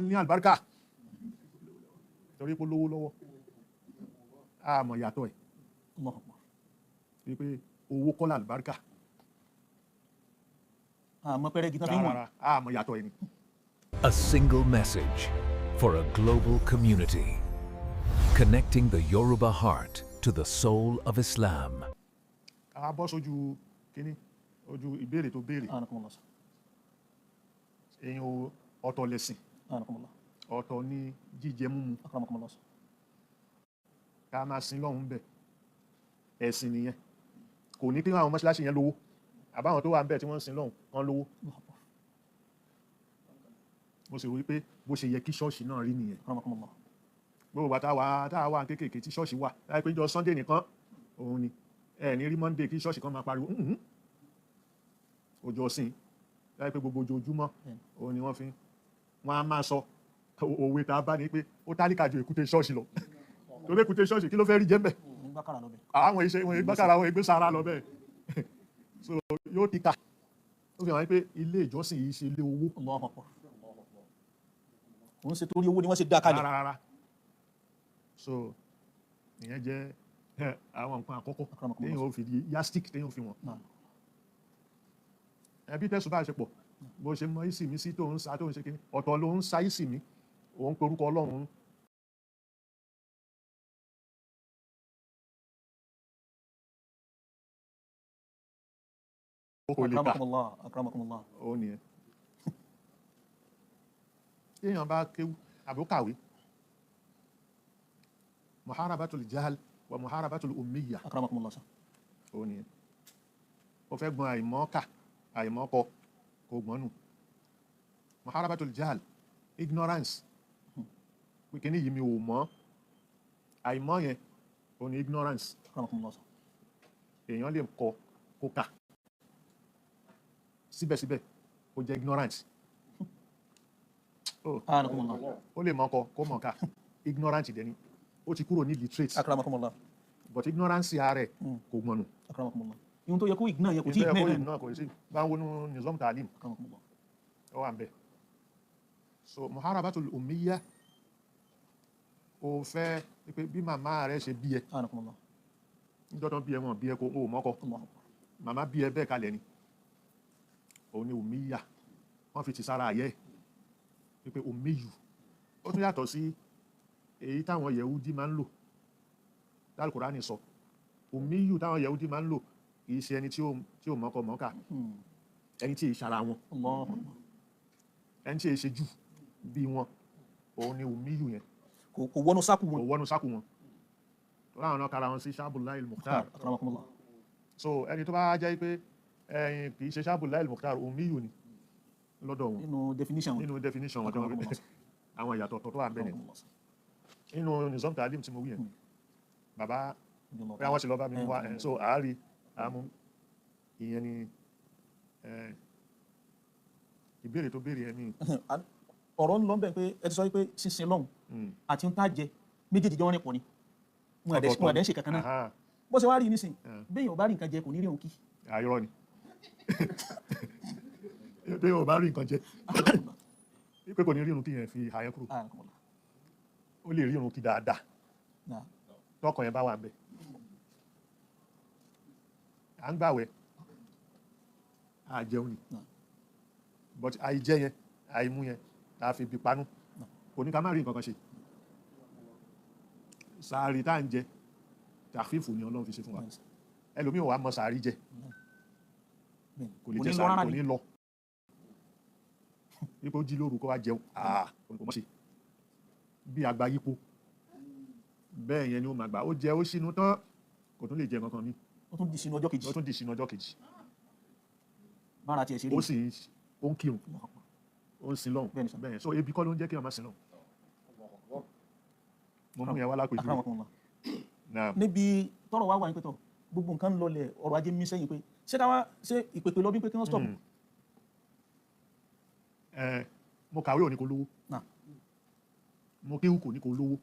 ní àlùbáríkà torí pé lówó lọ́wọ́ àmọ́ yàtọ̀ ẹ̀ wípé owó kọ́ làlùbáríkà àmọ́ pẹ́rẹ́ gidi fi ń wọ̀n àmọ́ yàtọ̀ ẹ̀ ni. A single message for a global community, connecting the Yoruba heart to the soul of Islam. a bọ́ sójú kínní ojú ìbéèrè tó béèrè èèyàn ọ̀tọ̀ lẹ̀sìn ọ̀tọ̀ ní jíjẹ múmu ká máa sin lọ́hùn bẹ̀ ẹ̀sìn nìyẹn kò ní kí àwọn mọ́ṣáláṣí yẹn lówó àbáwọn tó wà ń bẹ̀ tí wọ́n ń sin lọ́hùn wọ́n lówó mo sì rí pé bó ṣe yẹ kí ṣọ́ọ̀ṣì náà rí nìyẹn gbogbo bàtà wà kéékèèké tí ṣọ́ọ̀ṣì wà láì pé jọ Sunday nìkan òun ni ẹ ní rí Monday kí ṣọ́ọ̀ṣì kan máa pariwo ọjọ́ sìn láì pé gbogbo ojoojúmọ́ òun ni wọ́n á máa sọ òwe tá a bá ní pé ó tálíkà ju èkúté ṣọ́ọ̀ṣì lọ torí èkúté ṣọ́ọ̀ṣì kí ló fẹ́ rí jẹ́ mbẹ̀ àwọn ìṣe wọn ìgbàkàrà àwọn ìgbé sára lọ bẹ́ẹ̀ so yóò ti ka ó fi hàn pé ilé ìjọsìn yìí ṣe ilé owó òun ṣe torí owó ni wọ́n ṣe dá kalẹ̀ rárá so ìyẹn jẹ́ àwọn nǹkan àkọ́kọ́ téèyàn ò fi di yastik téèyàn ò fi wọ̀n ẹbí tẹ̀sùn bá ṣe pọ̀ bó ṣe mọ ìsì mi sí tó ń sa tó ń ṣe kíní ọ̀tọ̀ ló ń sa ìsì mi òun pe orúkọ Ọlọ́run kò lè kà ó nìyẹn téèyàn bá kéwú àbí ó kàwé muharabatul jahal wa muharabatul ummiya ó nìyẹn ó fẹ́ gbọ́n àìmọ́kà àìmọ́kọ kò gbọ́nù muharabatul jahal ignorance pé kí ní yìí mi ò mọ̀ àìmọ́ yẹn ó ní ignorance èèyàn lè kọ kó kà síbẹ̀síbẹ̀ ó jẹ́ ignorance ó lè mọ̀ kọ kó mọ̀ ká ignorance dẹni ó ti kúrò ní literate but ignorance ààrẹ kò gbọ́nù ihun tó yẹ kó ignore yẹ kò tí ignore kò sí bá ń wọnú nizam ta'lim ó wà ń bẹ so muharabatul ummiya ó fẹ́ pé bí màmá rẹ̀ ṣe bí ẹ níjọ́ tán bí ẹ wọn bí ẹ kó o mọ́kọ màmá bí ẹ bẹ́ẹ̀ kalẹ̀ ni òun ni ummiya wọ́n fi ti sára ayẹ́ pé ummiyu ó tún yàtọ̀ sí èyí táwọn Yẹhudi máa ń lò tí Kùránì sọ ummiyu táwọn Yẹhudi máa ń lò kìí ṣe ẹni tí ó mọ́kọ mọ́kà ẹni tí ìṣara wọn ẹni tí ìṣe jù bí wọn òun ni ummiyu yẹn kò wọnú sákù wọn tó láwọn náà kára wọn sí Shabullahi al-Mukhtar so ẹni tó bá jẹ́ pé ẹyin kìí ṣe Shabullahi al-Mukhtar ummiyu ni lọ́dọ̀ wọn nínú definition wọn tó wọn àwọn ìyàtọ̀ tó wà bẹ́ẹ̀ nínú nizam ta'lim tí mo wí yẹn bàbá bí wọ́n ti lọ bá mi wá so àárí àmú ìyẹn ni ìbéèrè tó béèrè ẹ̀mí ọ̀rọ̀ ń lọ bẹ́ẹ̀ pé ẹ ti sọ pé sísin lọ́hùn àti ń tá jẹ méjèèjì jọ ń rìn pọ̀ ni wọn àdẹ́ ń ṣe kankan náà bó ṣe wá rí nísìn béèyàn ò bá rí nǹkan jẹ kò ní rí òun kí. àìrọ́ ni béèyàn ò bá rí nǹkan jẹ pé kò ní rí òun kí yẹn fi àyẹn kúrò ó lè rí òun kí dáadáa tọkàn yẹn bá wà ń bẹ à ń gbàwẹ̀ àjẹun ni but àìjẹ yẹn àìmú yẹn tá a fi bí panú kò ní ká má rí nǹkan kan ṣe sàárì tá à ń jẹ tàfífù ni Ọlọ́run fi ṣe fún wa ẹlòmíì ò wá mọ sàárì jẹ kò lè jẹ sàárì kò ní lọ ipò jí lóru kó wá jẹun kò mọ̀ ṣe bí àgbà yípo bẹ́ẹ̀ yẹn ni ó máa gbà ó jẹ ó ṣínú tán kò tún lè jẹ kankan mi ó tún di sínú ọjọ́ kejì bára tiẹ̀ ṣe rí ó sì ó ń kírun ó ń sin lọ́hùn bẹ́ẹ̀ so ebi kọ́ ló ń jẹ́ kí wọ́n máa sin lọ́hùn mo mú yẹn wá lápèjú níbi tọ́rọ̀ wá wà ní pẹ́tọ̀ gbogbo nǹkan ń lọlẹ̀ ọrọ̀ ajé mi sẹ́yìn pé ṣé káwá ṣe ìpèpè lọ bí pé kí wọ́n stop. mo kàwé ò ní kó lówó mo kéwù kò ní kó lówó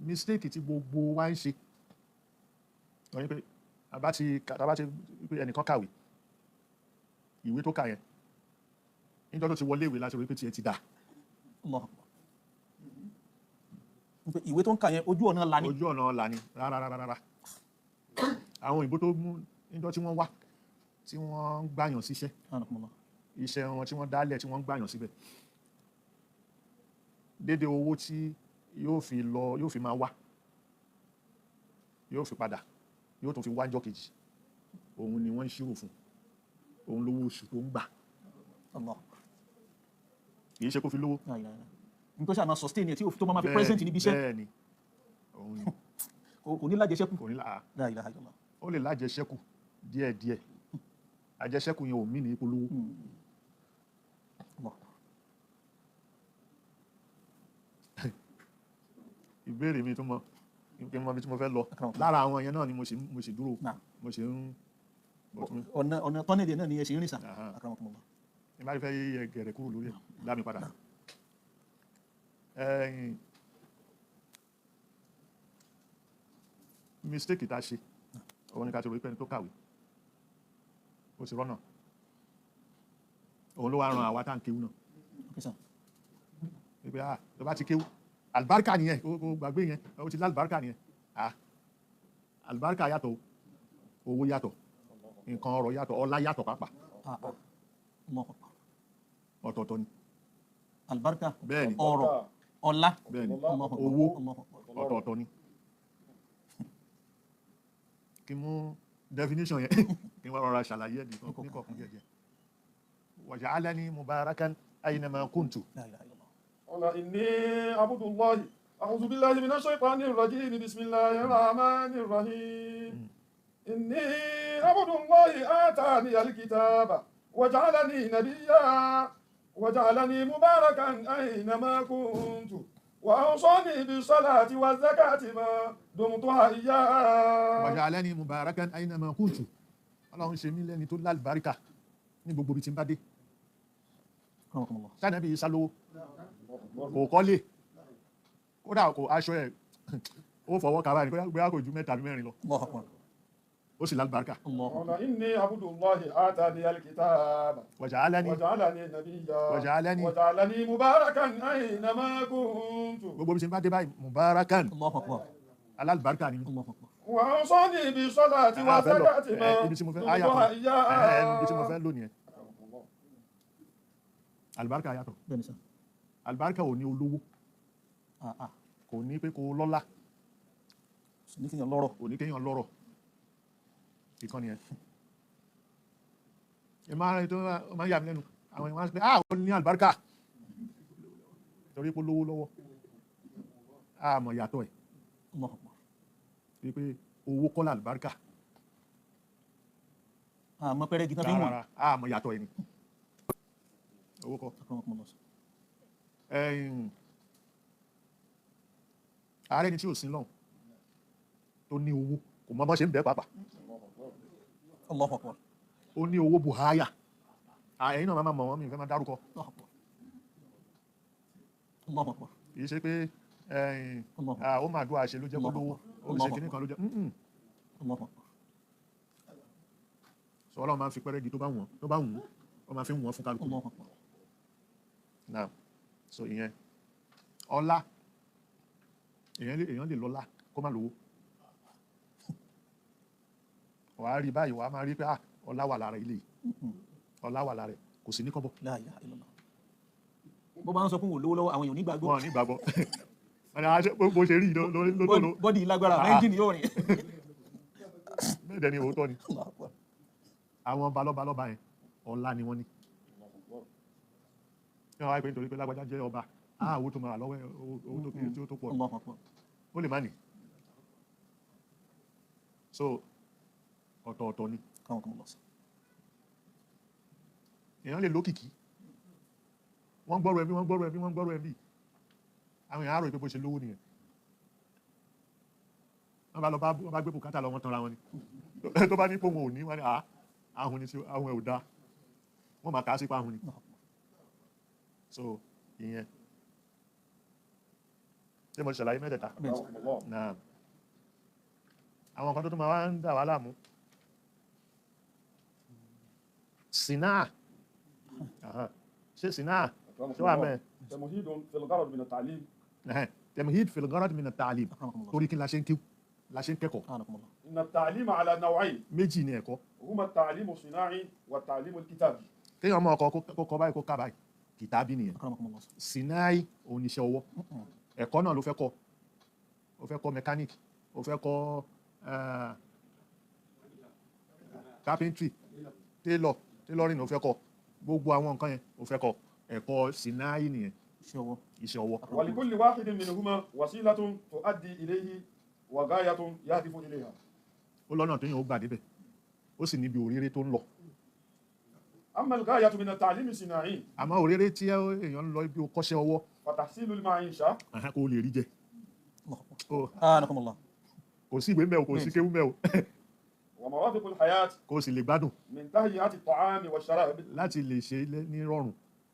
mistake tí gbogbo wa ń ṣe wọ́n ní pé àbá ti pé ẹnìkan kàwé ìwé tó kà yẹn níjọ́ tó ti wọlé ìwé láti rí pé tiẹ̀ ti dà. Allahu Akbar. Ìwé tó ń kà yẹn ojú ọ̀nà là ni. Ojú ọ̀nà là ni rárá. Àwọn òyìnbó tó mú níjọ́ tí wọ́n wá tí wọ́n gbàyàn síṣẹ́ iṣẹ́ wọn tí wọ́n dálẹ̀ tí wọ́n gbàyàn síbẹ̀ dédé owó tí yóò fi máa wá yóò fi padà yóò tún fi wá ọjọ́ kejì òun ni wọ́n ń ṣírò fún òun lówó oṣù tó ń gbà kìí ṣe kó fi lówó ní tó ṣàmà sustain tí tó máa fi present níbi iṣẹ́ bẹ́ẹ̀ ni òun ni kò ní lájẹṣẹ́kù kò ní ó lè lájẹṣẹ́kù díẹ̀díẹ̀ àjẹṣẹ́kù yẹn ò mí ní ìpolówó ìbéèrè mi tó mọ bí tí mo fẹ́ lọ lára àwọn yẹn náà ni mo sì dúró mo sì ń ọ̀nà tọ́nẹ̀dẹ̀ náà ni ẹ ṣe ń rìn sà ní bá fẹ́ yẹ gẹ̀rẹ̀ kúrò lórí ẹ̀ lámì padà mistake tá a ṣe òun ni ká ti rò pé ẹni tó kàwé ó sì rọ́nà òun ló wá ran àwa tá à ń kéwú náà wípé tó bá ti kéwú àlùbáríkà nìyẹn ó gbàgbé yẹn ó ti lá àlùbáríkà nìyẹn àlùbáríkà yàtọ̀ owó yàtọ̀ nǹkan ọrọ̀ yàtọ̀ ọlá yàtọ̀ pàápàá ọ̀tọ̀ọ̀tọ̀ ni àlùbáríkà bẹ́ẹ̀ni ọrọ̀ ọlá bẹ́ẹ̀ni owó ọ̀tọ̀ọ̀tọ̀ ni kí mú definition yẹn kí wọ́n rọra ṣàlàyé ẹ̀ níkọ̀ọ̀kan jẹ́jẹ́ waj'alani mubarakan aynama kuntu. Qala inni abdullahi a'udhu billahi minash shaitanir rajim bismillahir rahmanir rahim inni abdullahi atani al-kitaba waj'alani nabiyya waj'alani mubarakan aynama kuntu wa awsani bis salati waz zakati ma dumtu hayya waj'alani mubarakan aynama kuntu Ọlọ́run ṣe mí lẹ́ni tó lálùbáríkà ní gbogbo ibi tí ń bá dé sánẹ́bí ìsálówó kò kọ́lé kódà kò aṣọ ẹ̀ ó fọwọ́ kàbá ní bóyá kò ju 3 àbí 4 lọ ó sì lálùbáríkà. Qala inni abdullahi atani al-kitaba waj'alani nabiyya waj'alani mubarakan aynama kuntu gbogbo ibi tí ń bá dé báyìí mubarakan alálùbáríkà ni wa awsani bis salati waz zakati ma ibi tí mo fẹ́ lónìí ẹ̀ àlùbáríkà yàtọ̀ àlùbáríkà ò ní olówó kò ní pé kò lọ́lá kò ní kéèyàn lọ́rọ̀ ìkànnì ẹ̀ ẹ máa ń yà mí lẹ́nu àwọn ìwọ̀n pé ó ní àlùbáríkà torí pé lówó lọ́wọ́ àmọ̀ yàtọ̀ ẹ̀ wípé owó kọ́lá àlùbáríkà àmọ́ pẹ́rẹ́ gíta bí wọ́n àmọ̀ yàtọ̀ ẹ̀ ni owó kọ́ ààrẹ ni tí ò sin lọ́hùn tó ní owó kò mọ́ bọ́ ṣe ń bẹ́ pàápàá ó ní owó buhaya ẹ̀yin náà máa mọ̀ wọ́n mi fẹ́ máa dárúkọ kìí ṣe pé ó máa dúà ṣe ló jẹ́ kó lówó ó ṣe kìíní kan ló jẹ́ sọ Ọlọ́run máa ń fi pẹ́rẹ́gì tó bá wù ó máa fi ń wọ́n fún kálukú náà so ìyẹn ọlá èèyàn lè lọ́lá kó má lówó wàá rí báyìí wàá máa rí pé ọlá wà lára ilé ọlá wà lára kò sí ní kọ́bọ̀. bó bá ń sọ fún òun lówó lọ́wọ́ àwọn èèyàn nígbàgbọ́. wọn nígbàgbọ́ bó ṣe rí lótó bọ́dì lágbára ẹ́ńjìnì yóò rìn. bẹ́ẹ̀ dẹ̀ ni òótọ́ ni àwọn balọ́balọ́ba yẹn ọlá ni wọ́n ní ní wọ́n wáyé pé nítorí pé lágbájá jẹ́ ọba owó tó máa lọ́wọ́ owó tó kéré tí ó tó pọ̀ ó lè má nì so ọ̀tọ̀ọ̀tọ̀ ni èèyàn lè lókìkí wọ́n gbọ́rọ̀ ẹbí àwọn èèyàn àrò ìpé bó ṣe lówó nìyẹn wọ́n bá gbé bùkátà lọ wọ́n tanra wọn ni tó bá ní pé wọn ò ní wọ́n ni ahun ni tí ahun ẹ̀ ò dá wọ́n máa kà á sí pa ahun ni so ìyẹn tí mo ṣàlàyé mẹ́tẹ̀ẹ̀ta náà àwọn kan tó máa wá ń dà wá láàmú sinaa ṣe sìnà أكرمكم ṣé wà الله. mẹ́ تمهيد في الغرض من التعليم تمهيد في الغرض من التعليم أكرمكم الله. torí kí la ṣe ń kéwú la ṣe ń kẹ́kọ̀ọ́ سبحانكم الله. إن التعليم على نوعين méjì ni ẹ̀kọ́ هما التعليم الصناعي والتعليم الكتابي. kéèyàn mọ ọkọ kó kọ báyìí kó ká báyìí kìtàbí nìyẹn أكرمكم الله. sinai òun níṣẹ́ ọwọ́ ẹ̀kọ́ náà ló fẹ́ kọ́ ó fẹ́ kọ́ mechanic ó fẹ́ kọ́ carpentry tailoring ó fẹ́ kọ́ gbogbo àwọn nǹkan yẹn ó fẹ́ kọ́ ẹ̀kọ́ sinai nìyẹn iṣẹ́ ọwọ́. ولكل واحد منهما وسيلة تؤدي إليه وغاية يهدف إليها. ó lọ́nà tó yàn ó gbà débẹ̀ ó sì níbi òréré tó ń lọ. أما الغاية من التعليم الصناعي àmọ́ òréré tí èèyàn ń lọ ibi ó kọ́ṣẹ́ ọwọ́ فتحصيل المعيشة kó lè rí jẹ سبحانكم الله. kò sí ìwé mẹ́ o kò sí kéwú mẹ́ o ومرافق الحياة kò sì lè gbádùn من تهيئة الطعام والشراب láti lè ṣe ní rọrùn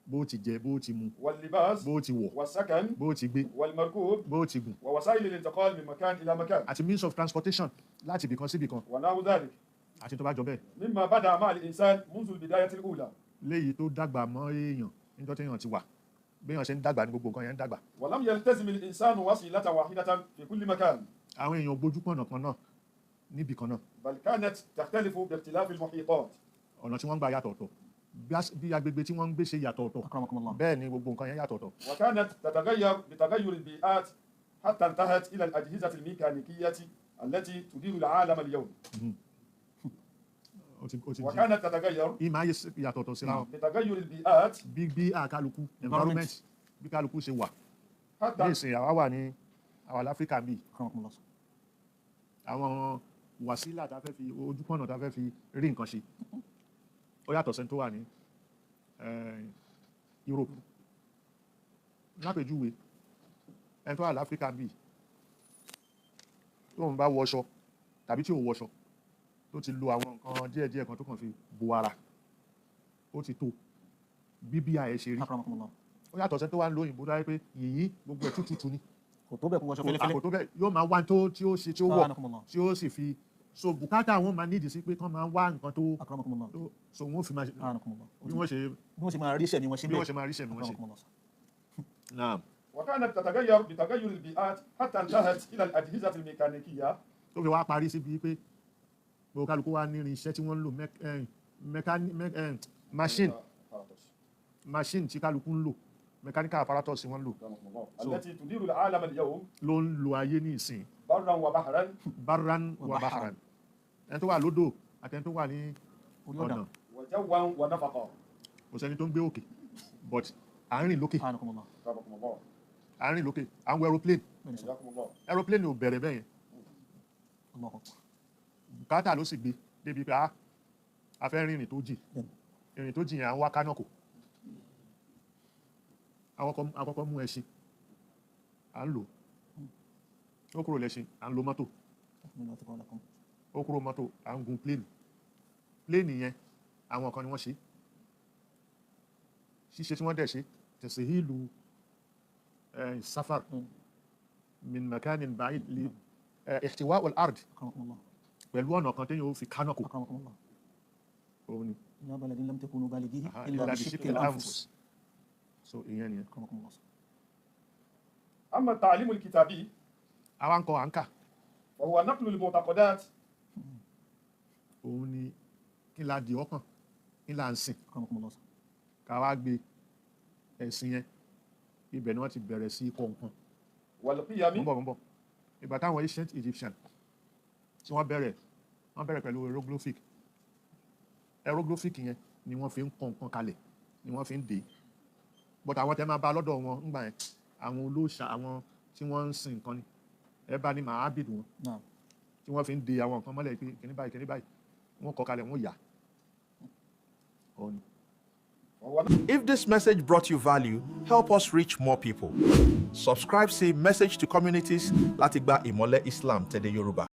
bó ti jẹ bó ti mu واللباس bó ti wọ̀ والسكن bó ti gbé والمركوب bó ti gùn ووسائل الانتقال من مكان إلى مكان àti means of transportation láti ibìkan sí ibìkan ونحو ذلك àti tó bá jọ bẹ́ẹ̀ مما بدأ مع الإنسان منذ البداية الأولى léyìí tó dàgbà mọ́ èèyàn níjọ́ téèyàn ti wà béèyàn ṣe ń dàgbà ní gbogbo nǹkan yẹn ń dàgbà. ولم يلتزم الإنسان وسيلة واحدة في كل مكان àwọn èèyàn gbójú pọ̀nà kan náà níbì kan náà بل كانت تختلف باختلاف المحيطات ọ̀nà tí wọ́n ń gbà yàtọ̀ ọ̀tọ̀ bí agbègbè tí wọ́n ń gbé ṣe yàtọ̀ ọ̀tọ̀ أكرمكم الله. bẹ́ẹ̀ ni gbogbo nǹkan yẹn yàtọ̀ ọ̀tọ̀. وكانت تتغير بتغير البيئات حتى انتهت إلى الأجهزة الميكانيكية التي تدير العالم اليوم وكانت تتغير ìmọ̀ ayé yàtọ̀ ọ̀tọ̀ síra wọn بتغير البيئات bí àkálukú environment bí kálukú ṣe wà bí حتى ìsìn àwa wà ní àwọn áfíríkà bíi أكرمكم الله. àwọn wàsílà tá a fẹ́ fi ojúpọ̀nà tá a fẹ́ fi rí nǹkan ṣe ó yàtọ̀ sẹ́ni tó wà ní Europe lápèjúwe ẹni tó wà láfíríkà bíi tó ń bá wọṣọ tàbí tí ò wọṣọ tó ti lo àwọn nǹkan díẹ̀díẹ̀ kan tó kàn fi bo ara ó ti tó bíbí ààyè ṣe rí أكرمكم الله. ó yàtọ̀ sẹ́ni tó wà ń lo òyìnbó dáwọ́ pé yìnyín gbogbo ẹ̀ tútù ni kò tó bẹ́ẹ̀ kó wọṣọ fẹ́lẹ́fẹ́lẹ́. kò tó bẹ́ẹ̀ yóò máa wá tó tí ó ṣe tí ó wọ̀ أكرمكم الله. tí ó sì fi so bùkátà wọn máa nídìí sí pé kán máa wá nǹkan tó أكرمكم الله. so wọn fi máa أكرمكم الله. bí wọ́n ṣe bí wọ́n ṣe máa rí iṣẹ́ ni wọ́n ṣe bí wọ́n ṣe máa rí sẹ̀mí wọ́n ṣe. أكرمكم الله. Naam. وكانت تتغير بتغير البيئات حتى انتهت إلى الأجهزة الميكانيكية tó fi wá parí síbi pé gbogbo kálukú wá ní irinṣẹ́ tí wọ́n ń lò machine tí kálukú ń lò mechanical apparatus tí wọ́n ń lò التي تدير العالم اليوم ló ń lo ayé ní ìsìn برا وبحرا barran wa bahran ẹni tó wà lódò àti ẹni tó wà ní ọ̀nà وجوا ونفقا. kò sẹ́ni tó ń gbé òkè but à ń rìn lókè أكرمكم الله. رحمكم الله. à ń rìn lókè à ń wọ aeroplane حياكم الله. aeroplane ò bẹ̀rẹ̀ bẹ́ẹ̀ yẹn الله أكبر. bùkátà ló sì gbé débi pé a fẹ́ rìn ìrìn tó jìn ìrìn tó jìn yẹn à ń wá kánọ̀kò àkọ́kọ́ mú ẹṣin à ń lò ó kúrò lẹ́ṣin à ń lo mọ́tò ó kúrò mọ́tò à ń gun pléènì pléènì yẹn àwọn kan ni wọ́n ṣe ṣíṣe tí wọ́n dẹ̀ ṣe tẹ̀síhìlù safar min makanin ba'id li ihtiwa al-ard أكرمكم الله. pẹ̀lú ọ̀nà kan téèyàn ó fi kánọ̀kò أكرمكم الله. òun ni يا بلد لم تكونوا بالغيه Aha, إلا illa بشق bi الأنفس. so ìyẹn nìyẹn. أكرمكم الله. أما التعليم الكتابي àwa ń kọ à ń kà وهو نقل المعتقدات òun ni kí la di ọkàn kí la ń sìn أكرمكم الله. ká wá gbé ẹ̀sìn yẹn ibẹ̀ ni wọ́n ti bẹ̀rẹ̀ sí kọ nǹkan والقيم mọ́ ìgbà táwọn ancient Egyptian tí wọ́n bẹ̀rẹ̀ pẹ̀lú hieroglyphic yẹn ni wọ́n fi ń kọ nǹkan kalẹ̀ ni wọ́n fi ń dè but àwọn tẹ́ máa bá lọ́dọ̀ wọn ńgbà yẹn àwọn olóòṣà àwọn tí wọ́n ń sin nǹkan ni ẹ bá ní mahabid wọn نعم. tí wọ́n fi ń de àwọn nǹkan mọ́lẹ̀ pé kíní báyìí wọ́n kọ kalẹ̀ wọ́n yà ó ní. If this message brought you value, help us reach more people. Subscribe sí Message to Communities láti gba ìmọ́lẹ̀ Islam tẹ̀lé Yorùbá.